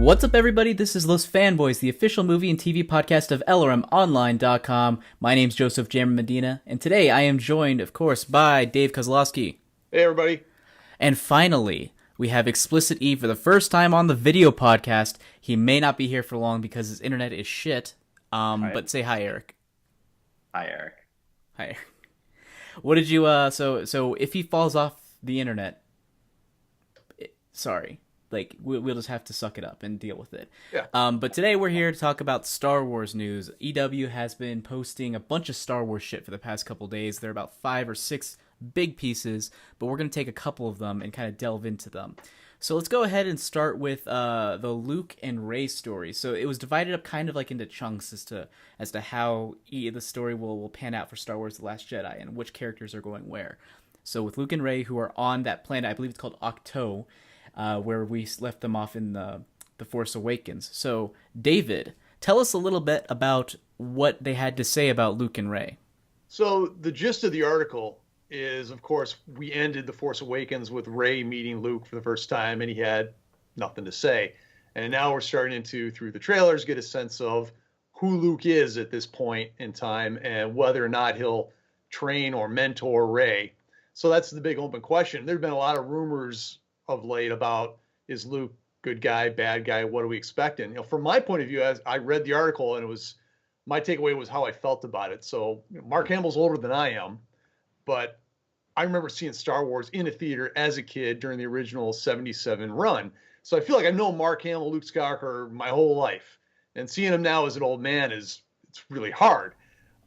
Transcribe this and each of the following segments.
What's up, everybody? This is Los Fanboys, the official movie and TV podcast of LRMonline.com. My name's Joseph Jammer Medina, and today I am joined, of course, by Dave Kozlowski. Hey, everybody. And finally, we have Explicit E for the first time on the video podcast. He may not be here for long because his internet is shit. But say hi, Eric. Hi, Eric. Hi, Eric. What did you, so if he falls off the internet, sorry. Like, we'll just have to suck it up and deal with it. Yeah. But today we're here to talk about Star Wars news. EW has been posting a bunch of Star Wars shit for the past couple days. There are about 5 or 6 big pieces, but we're going to take a couple of them and kind of delve into them. So let's go ahead and start with the Luke and Rey story. So it was divided up kind of like into chunks as to how the story will pan out for Star Wars The Last Jedi and which characters are going where. So with Luke and Rey, who are on that planet, I believe it's called Octo, where we left them off in the Force Awakens. So, David, tell us a little bit about what they had to say about Luke and Rey. So the gist of the article is, of course, we ended The Force Awakens with Rey meeting Luke for the first time, and he had nothing to say. And now we're starting to, through the trailers, get a sense of who Luke is at this point in time and whether or not he'll train or mentor Rey. So that's the big open question. There have been a lot of rumors of late about, is Luke good guy, bad guy, what are we expecting? From my point of view, as I read the article, and my takeaway was how I felt about it. So Mark Hamill's older than I am, but I remember seeing Star Wars in a theater as a kid during the original 77 run. So I feel like I've known Mark Hamill, Luke Skywalker my whole life, and seeing him now as an old man it's really hard.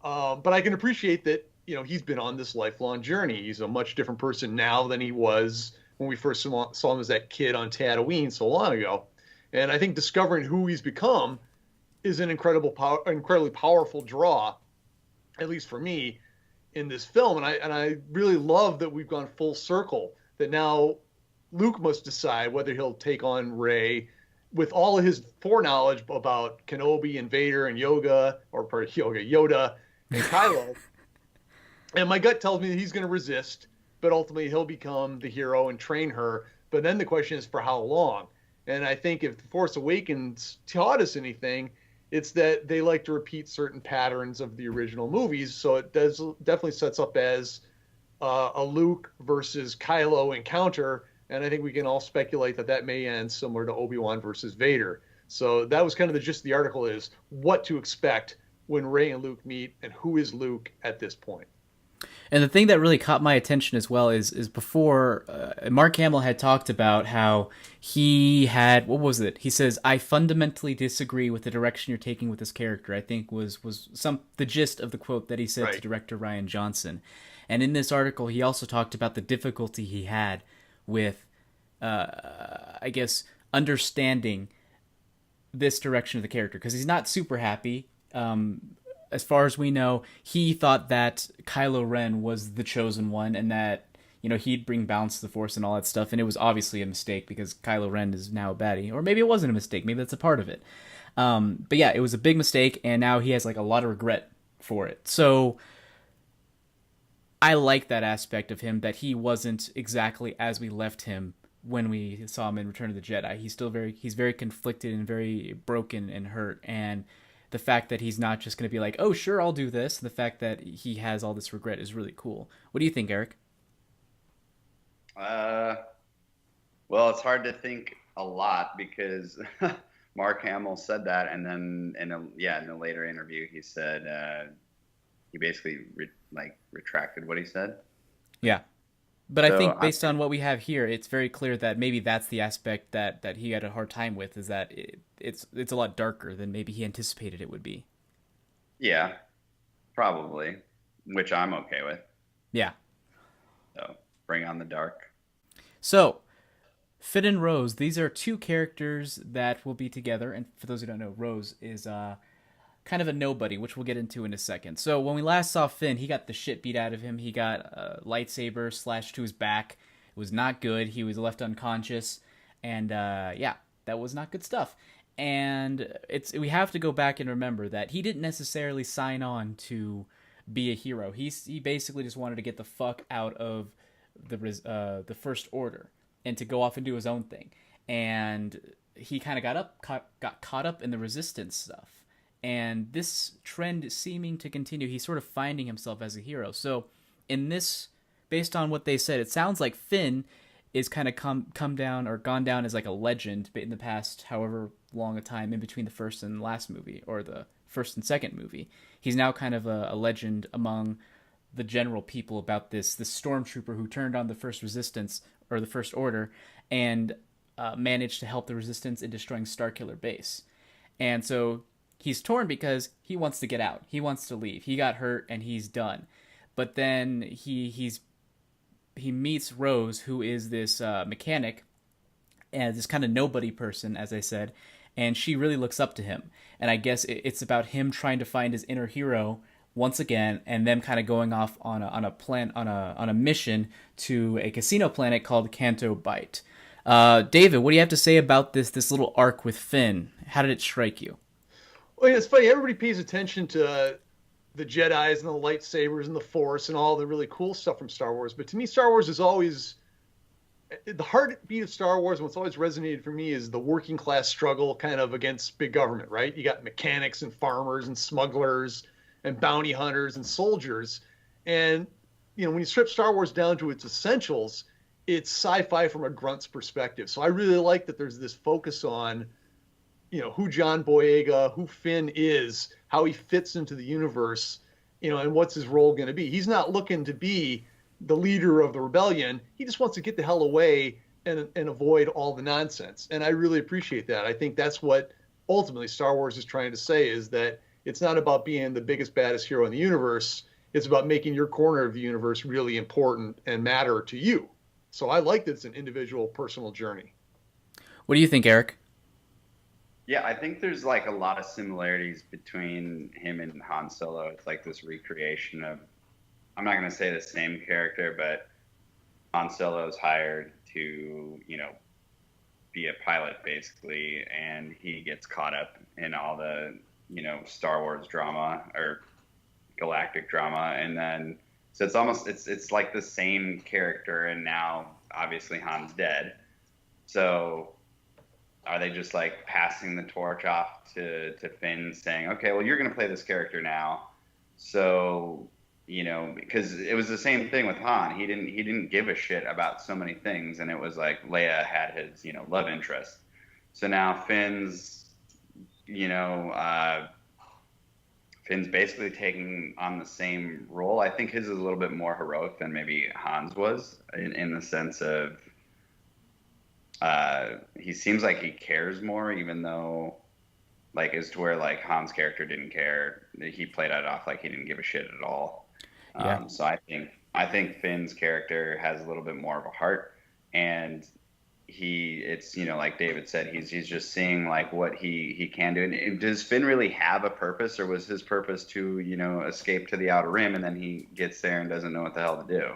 But I can appreciate that, he's been on this lifelong journey. He's a much different person now than he was when we first saw him as that kid on Tatooine so long ago. And I think discovering who he's become is an incredibly powerful draw, at least for me, in this film. And I really love that we've gone full circle, that now Luke must decide whether he'll take on Rey with all of his foreknowledge about Kenobi and Vader and Yoda and Kylo. And my gut tells me that he's going to resist, but ultimately he'll become the hero and train her. But then the question is, for how long? And I think if The Force Awakens taught us anything, it's that they like to repeat certain patterns of the original movies. So it definitely sets up as a Luke versus Kylo encounter. And I think we can all speculate that may end similar to Obi-Wan versus Vader. So that was kind of the gist of the article, is what to expect when Rey and Luke meet and who is Luke at this point. And the thing that really caught my attention as well is before Mark Hamill had talked about how he had, what was it? He says, "I fundamentally disagree with the direction you're taking with this character," I think was the gist of the quote that he said right to director Rian Johnson. And in this article, he also talked about the difficulty he had with, I guess, understanding this direction of the character, because he's not super happy. As far as we know, he thought that Kylo Ren was the chosen one and that, he'd bring balance to the Force and all that stuff. And it was obviously a mistake because Kylo Ren is now a baddie. Or maybe it wasn't a mistake. Maybe that's a part of it. But yeah, it was a big mistake, and now he has like a lot of regret for it. So I like that aspect of him, that he wasn't exactly as we left him when we saw him in Return of the Jedi. He's very conflicted and very broken and hurt, and the fact that he's not just going to be like, "Oh, sure, I'll do this," the fact that he has all this regret is really cool. What do you think, Eric? Well, it's hard to think a lot because Mark Hamill said that, and then in a later interview he said he basically retracted what he said. Yeah. But so I think based on what we have here, it's very clear that maybe that's the aspect that he had a hard time with, is that it's a lot darker than maybe he anticipated it would be. Yeah, probably, which I'm okay with. Yeah. So bring on the dark. So Finn and Rose, these are 2 characters that will be together. And for those who don't know, Rose is kind of a nobody, which we'll get into in a second. So when we last saw Finn, he got the shit beat out of him. He got a lightsaber slashed to his back. It was not good. He was left unconscious. And that was not good stuff. And we have to go back and remember that he didn't necessarily sign on to be a hero. He basically just wanted to get the fuck out of the First Order and to go off and do his own thing. And he kind of got caught up in the resistance stuff, and this trend is seeming to continue. He's sort of finding himself as a hero. So in this, based on what they said, it sounds like Finn is kind of come down or gone down as like a legend in the past however long a time in between the first and last movie, or the first and second movie. He's now kind of a legend among the general people about this stormtrooper who turned on the first resistance or the first order, and managed to help the resistance in destroying Starkiller Base. And so he's torn because he wants to get out. He wants to leave. He got hurt and he's done. But then he meets Rose, who is this mechanic, and this kind of nobody person, as I said, and she really looks up to him. And I guess it's about him trying to find his inner hero once again, and them kind of going off on a mission to a casino planet called Canto Bight. David, what do you have to say about this little arc with Finn? How did it strike you? Well, it's funny. Everybody pays attention to the Jedi's and the lightsabers and the Force and all the really cool stuff from Star Wars. But to me, Star Wars is always the heartbeat of Star Wars. And what's always resonated for me is the working class struggle kind of against big government, right? You got mechanics and farmers and smugglers and bounty hunters and soldiers. And, when you strip Star Wars down to its essentials, it's sci-fi from a grunt's perspective. So I really like that there's this focus on, who John Boyega, who Finn is, how he fits into the universe, and what's his role going to be. He's not looking to be the leader of the rebellion. He just wants to get the hell away and avoid all the nonsense. And I really appreciate that. I think that's what ultimately Star Wars is trying to say, is that it's not about being the biggest, baddest hero in the universe. It's about making your corner of the universe really important and matter to you. So I like that it's an individual, personal journey. What do you think, Eric? Yeah, I think there's like a lot of similarities between him and Han Solo. It's like this recreation of, I'm not going to say the same character, but Han Solo is hired to, be a pilot basically, and he gets caught up in all the, Star Wars drama or galactic drama. And then, so it's like the same character, and now obviously Han's dead. So are they just like passing the torch off to Finn, saying, okay, well, you're going to play this character now. So, because it was the same thing with Han. He didn't give a shit about so many things. And it was like Leia had his, love interest. So now Finn's basically taking on the same role. I think his is a little bit more heroic than maybe Han's was, in the sense of, he seems like he cares more, even though, like, as to where like Han's character didn't care. He played it off like he didn't give a shit at all. Yeah. So I think Finn's character has a little bit more of a heart, and it's like David said, he's just seeing like what he can do. And does Finn really have a purpose, or was his purpose to escape to the Outer Rim, and then he gets there and doesn't know what the hell to do?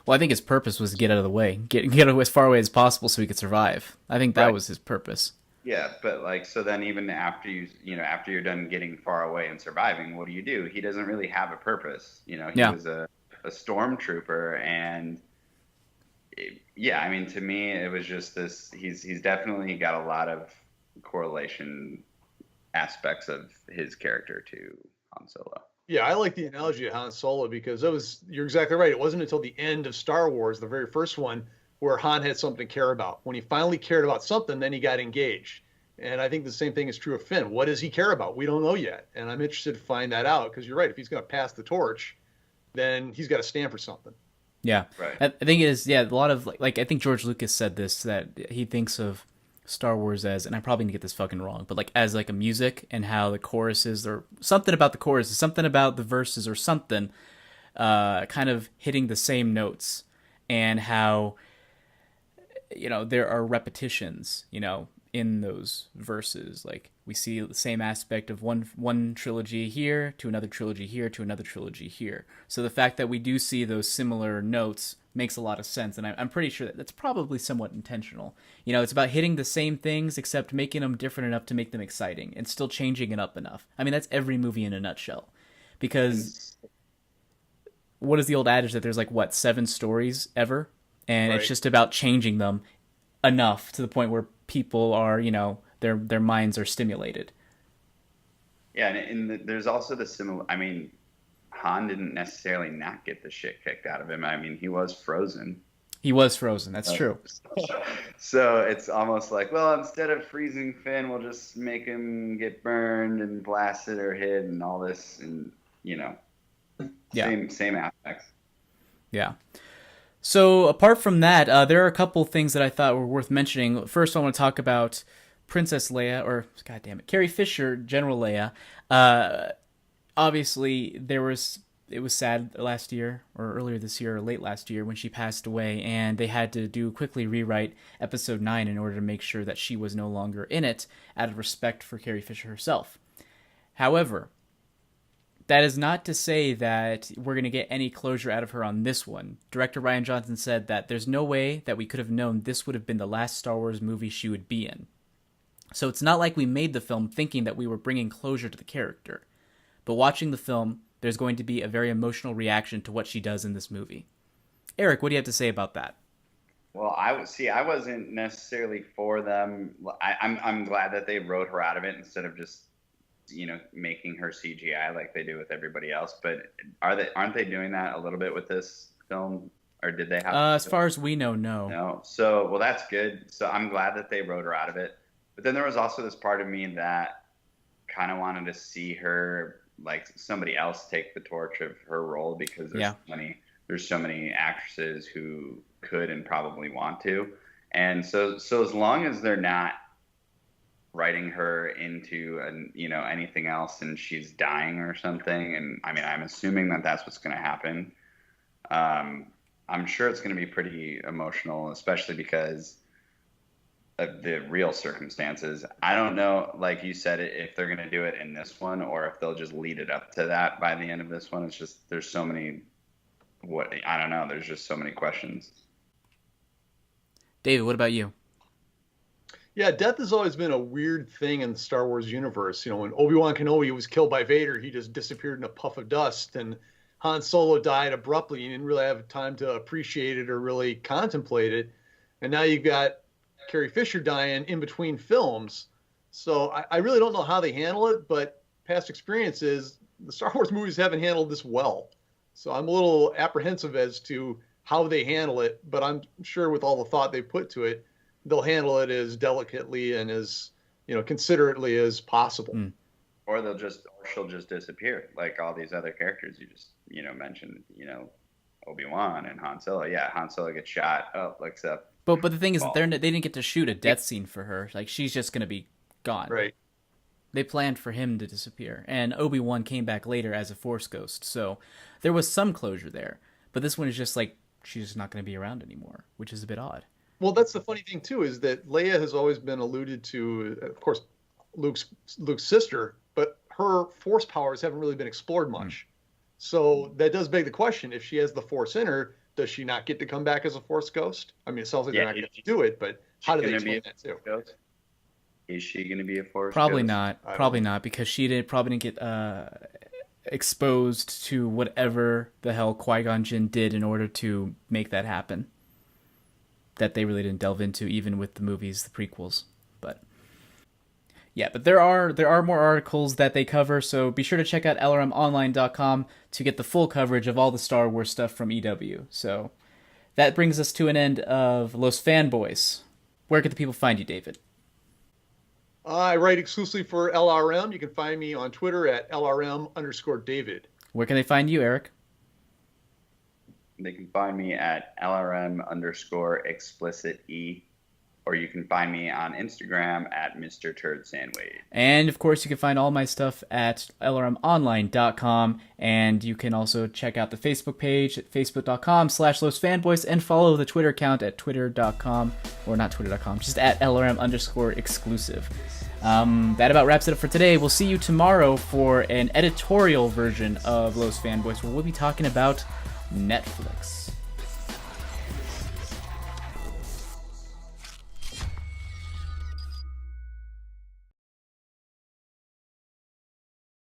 Well, I think his purpose was to get out of the way, get as far away as possible so he could survive. I think that was his purpose. Yeah, but like, so then even after after you're done getting far away and surviving, what do? He doesn't really have a purpose. He was a stormtrooper, and I mean, to me, it was just this. He's definitely got a lot of correlation aspects of his character to Han Solo. Yeah, I like the analogy of Han Solo because you're exactly right. It wasn't until the end of Star Wars, the very first one, where Han had something to care about. When he finally cared about something, then he got engaged. And I think the same thing is true of Finn. What does he care about? We don't know yet. And I'm interested to find that out, because you're right. If he's going to pass the torch, then he's got to stand for something. Yeah. Right. I think it is, a lot of, like, I think George Lucas said this, that he thinks of Star Wars as, and I probably need to get this fucking wrong, but like as like a music, and how the choruses, or something about the choruses, something about the verses, or something kind of hitting the same notes, and how there are repetitions in those verses. Like, we see the same aspect of one trilogy here to another trilogy here to another trilogy here. So the fact that we do see those similar notes makes a lot of sense, and I'm pretty sure that that's probably somewhat intentional. It's about hitting the same things, except making them different enough to make them exciting, and still changing it up enough. I mean, that's every movie in a nutshell. Because what is the old adage that there's like, what, 7 stories ever? And It's just about changing them enough to the point where people are, their minds are stimulated. Yeah, and there's also the similar. I mean, Han didn't necessarily not get the shit kicked out of him. I mean, he was frozen. He was frozen. That's true. So it's almost like, well, instead of freezing Finn, we'll just make him get burned and blasted or hit and all this, and same aspects. Yeah. So apart from that, there are a couple things that I thought were worth mentioning. First, I want to talk about Princess Leia, or Carrie Fisher, General Leia. Obviously, it was sad last year, or earlier this year, or late last year, when she passed away, and they had to quickly rewrite Episode 9 in order to make sure that she was no longer in it, out of respect for Carrie Fisher herself. However, that is not to say that we're going to get any closure out of her on this one. Director Rian Johnson said that there's no way that we could have known this would have been the last Star Wars movie she would be in. So it's not like we made the film thinking that we were bringing closure to the character. But watching the film, there's going to be a very emotional reaction to what she does in this movie. Eric, what do you have to say about that? Well, I wasn't necessarily for them. I'm glad that they wrote her out of it instead of just making her CGI like they do with everybody else. But aren't they doing that a little bit with this film, or did they have? As far as we know, no. No. So well, that's good. So I'm glad that they wrote her out of it. But then there was also this part of me that kind of wanted to see her, like, somebody else take the torch of her role, because there's so many actresses who could and probably want to. And so as long as they're not writing her into anything else and she's dying or something, and I mean, I'm assuming that that's what's going to happen. I'm sure it's going to be pretty emotional, especially because of the real circumstances. I don't know, like you said, if they're going to do it in this one or if they'll just lead it up to that by the end of this one. It's just, there's so many, I don't know. There's just so many questions. David, what about you? Yeah, death has always been a weird thing in the Star Wars universe. When Obi-Wan Kenobi was killed by Vader, he just disappeared in a puff of dust, and Han Solo died abruptly. You didn't really have time to appreciate it or really contemplate it. And now you've got Carrie Fisher dying in between films. So I really don't know how they handle it, but past experiences, the Star Wars movies haven't handled this well. So I'm a little apprehensive as to how they handle it, but I'm sure with all the thought they put to it, they'll handle it as delicately and as, considerately as possible. Or she'll just disappear, like all these other characters you just, mentioned, Obi-Wan and Han Solo. Yeah, Han Solo gets shot. Oh, looks up. But the thing is, they didn't get to shoot a death scene for her. Like, she's just going to be gone. Right. They planned for him to disappear. And Obi-Wan came back later as a Force ghost. So there was some closure there. But this one is just like, she's just not going to be around anymore, which is a bit odd. Well, that's the funny thing, too, is that Leia has always been alluded to, of course, Luke's sister, but her Force powers haven't really been explored much. So that does beg the question, if she has the Force in her, does she not get to come back as a Force ghost? I mean, it sounds like they're not going to do it, but how do they explain that too? Ghost? Is she going to be a Force Probably ghost? not. Probably not, because she probably didn't get exposed to whatever the hell Qui-Gon Jinn did in order to make that happen. That they really didn't delve into, even with the movies, the prequels. But yeah, but there are more articles that they cover, so be sure to check out lrmonline.com to get the full coverage of all the Star Wars stuff from EW. So that brings us to an end of Los Fanboys. Where can the people find you, David? I write exclusively for LRM. You can find me on Twitter at LRM_David. Where can they find you, Eric? They can find me at LRM_explicit_E, or you can find me on Instagram at Mr. Turd Sandwich. And of course, you can find all my stuff at lrmonline.com, and you can also check out the Facebook page at facebook.com/LosFanboys, and follow the Twitter account at twitter.com, or not twitter.com, just at LRM_exclusive. That about wraps it up for today. We'll see you tomorrow for an editorial version of Los Fanboys, where we'll be talking about Netflix.